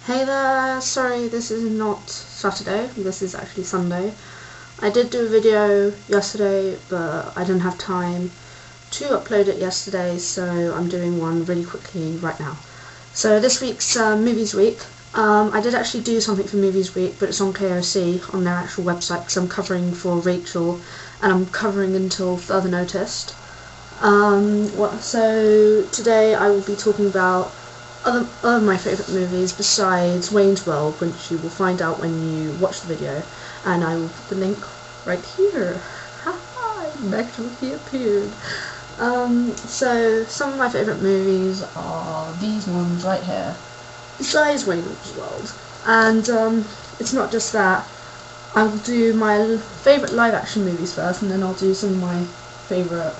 Hey there, sorry this is not Saturday, this is actually Sunday. I did do a video yesterday but I didn't have time to upload it yesterday, so I'm doing one really quickly right now. So this week's Movies Week. I did actually do something for Movies Week, but it's on K.O.C. on their actual website because I'm covering for Rachel and I'm covering until further noticed. So today I will be talking about other of my favourite movies besides Wayne's World, which you will find out when you watch the video, and I will put the link right here. Haha, it magically appeared. So some of my favourite movies are these ones right here, besides Wayne's World, and it's not just that. I will do my favourite live action movies first, and then I'll do some of my favourite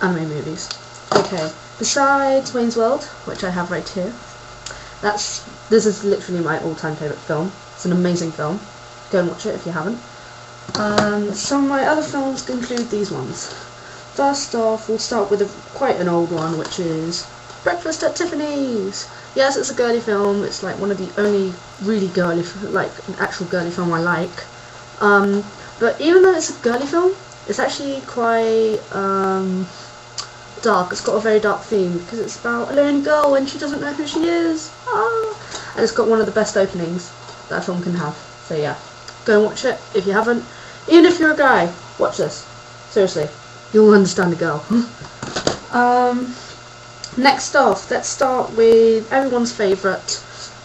anime movies. Okay, besides Wayne's World, which I have right here, this is literally my all-time favourite film. It's an amazing film. Go and watch it if you haven't. Some of my other films include these ones. First off, we'll start with quite an old one, which is Breakfast at Tiffany's. Yes, it's a girly film. It's like one of the only really girly, like an actual girly film I like. But even though it's a girly film, it's actually quite dark. It's got a very dark theme because it's about a lonely girl and she doesn't know who she is. And it's got one of the best openings that a film can have. So yeah, go and watch it if you haven't. Even if you're a guy, watch this. Seriously, you'll understand the girl. Next off, let's start with everyone's favourite,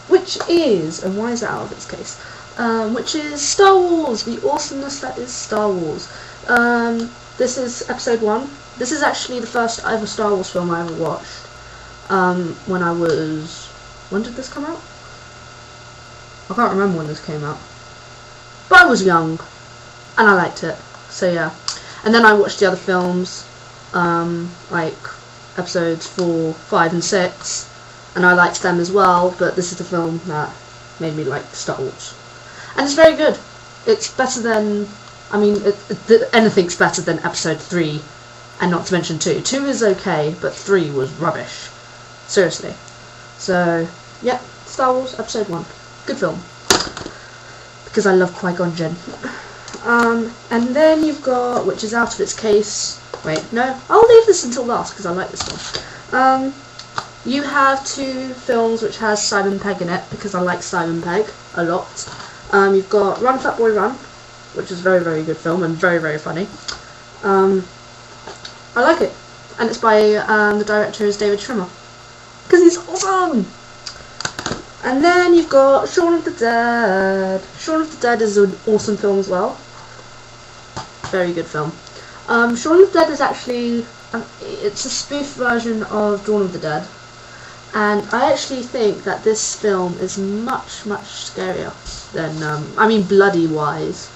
which is, and why is that out of its case? Which is Star Wars. The awesomeness that is Star Wars. This is episode 1. This is actually the first ever Star Wars film I ever watched. When did this come out? I can't remember when this came out. But I was young, and I liked it. So yeah. And then I watched the other films, like episodes 4, 5 and 6, and I liked them as well, but this is the film that made me like Star Wars. And it's very good. It's better than, I mean, anything's better than episode 3. And not to mention 2. 2 is okay, but 3 was rubbish. Seriously. So, yeah, Star Wars Episode 1. Good film. Because I love Qui-Gon Jinn. And then you've got, which is out of its case... Wait, no, I'll leave this until last because I like this one. You have 2 films which has Simon Pegg in it, because I like Simon Pegg a lot. You've got Run Fat Boy Run, which is a very, very good film and very, very funny. I like it, and it's by the director is David Schwimmer, because he's awesome. And then you've got Shaun of the Dead. Shaun of the Dead is an awesome film as well. Very good film. Shaun of the Dead is actually it's a spoof version of Dawn of the Dead, and I actually think that this film is much, much scarier than I mean bloody wise,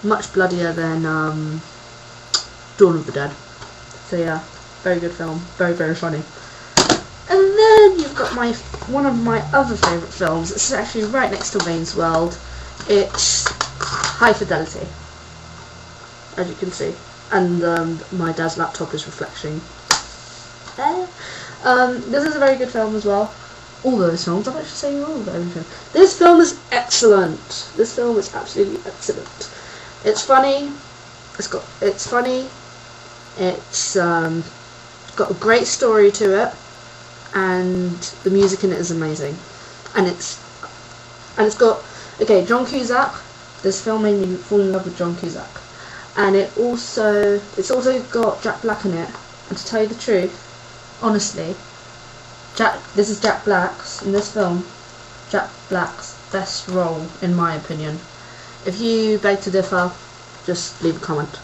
much bloodier than Dawn of the Dead. So yeah, very good film, very, very funny. And then you've got one of my other favourite films. It's actually right next to Wayne's World. It's High Fidelity, as you can see. And my dad's laptop is reflecting. This is a very good film as well. All those films, I'm actually saying all of them. This film is excellent. This film is absolutely excellent. It's funny. It's funny. It's got a great story to it, and the music in it is amazing. And it's got, okay, John Cusack. This film made me fall in love with John Cusack, and it's also got Jack Black in it. And to tell you the truth, honestly, this is Jack Black's in this film. Jack Black's best role, in my opinion. If you beg to differ, just leave a comment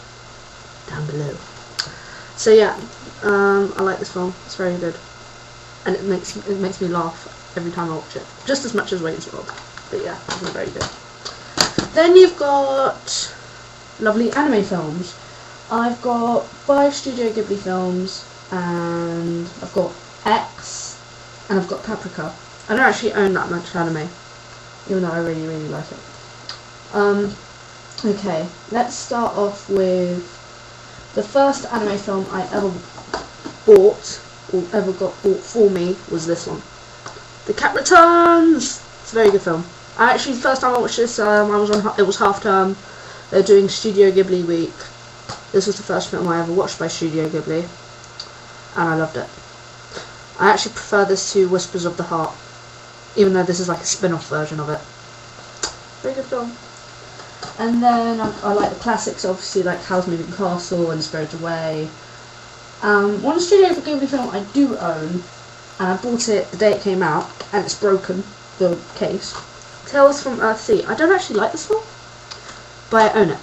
down below. So yeah, I like this film. It's very good, and it makes me laugh every time I watch it, just as much as Wayne's World. But yeah, it's very good. Then you've got lovely anime films. I've got 5 Studio Ghibli films, and I've got X, and I've got Paprika. I don't actually own that much anime, even though I really, really like it. Okay, let's start off with the first anime film I ever bought, or ever got bought for me, was this one. The Cat Returns! It's a very good film. I actually, the first time I watched this, it was half term. They're doing Studio Ghibli week. This was the first film I ever watched by Studio Ghibli, and I loved it. I actually prefer this to Whispers of the Heart, even though this is like a spin-off version of it. Very good film. And then I like the classics, obviously, like Howl's Moving Castle and Spirited Away. One Studio Ghibli film I do own, and I bought it the day it came out, and it's broken, the case. Tales from Earthsea. I don't actually like this film, but I own it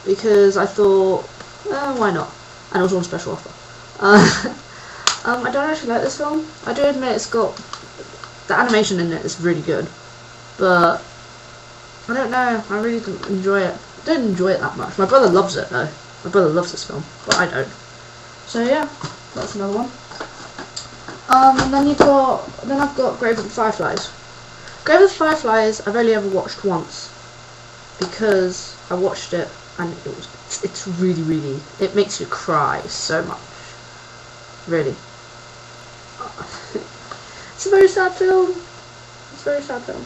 because I thought, why not? And it was on special offer. I don't actually like this film. I do admit it's got the animation in it is really good, but I don't know. I really didn't enjoy it. I didn't enjoy it that much. My brother loves it though. My brother loves this film, but I don't. So yeah, that's another one. And then I've got Grave of the Fireflies. Grave of the Fireflies I've only ever watched once because I watched it and it's really, it makes you cry so much. Really. It's a very sad film. It's a very sad film.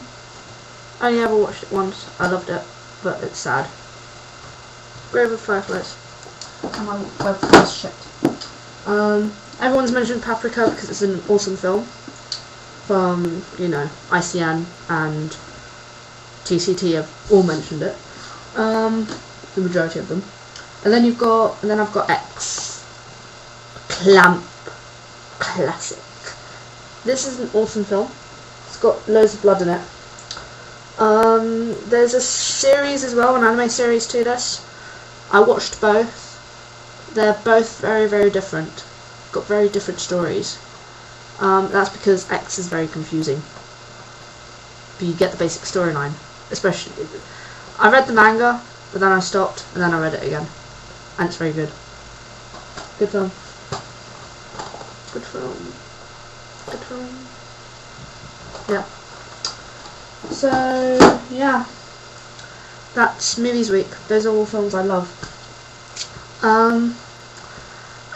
I only ever watched it once. I loved it, but it's sad. Grave of the Fireflies. And my webcam's shit. Everyone's mentioned Paprika because it's an awesome film. From, you know, ICN and TCT have all mentioned it. The majority of them. And then I've got X. Clamp. Classic. This is an awesome film. It's got loads of blood in it. There's a series as well, an anime series to this. I watched both. They're both very different. Got very different stories. That's because X is very confusing. But you get the basic storyline. Especially, I read the manga, but then I stopped, and then I read it again. And it's very good. Good film. Good film. Good film. Yeah. So, yeah. That's Movies Week. Those are all films I love.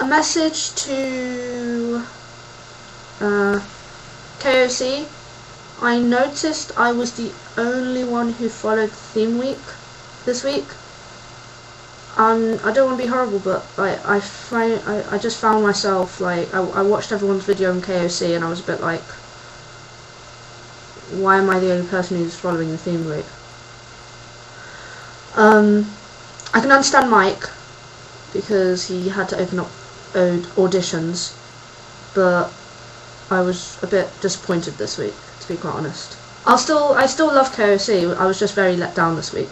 A message to K.O.C. I noticed I was the only one who followed Theme Week this week. I don't want to be horrible, but I just found myself, like, I watched everyone's video on K.O.C. and I was a bit like, why am I the only person who's following the Theme Week? I can understand Mike, because he had to open up auditions, but I was a bit disappointed this week, to be quite honest. I still love K.O.C. I was just very let down this week.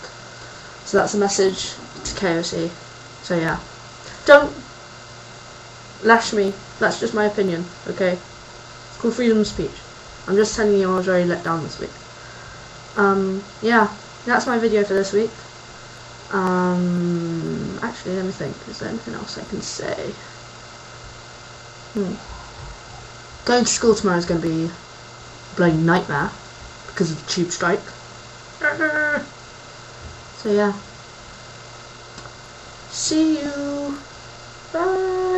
So that's a message to K.O.C. So yeah. Don't lash me. That's just my opinion, okay? It's called freedom of speech. I'm just telling you I was very let down this week. Yeah. That's my video for this week. Actually, let me think. Is there anything else I can say? Going to school tomorrow is going to be a bloody nightmare because of the tube strike. So yeah. See you. Bye.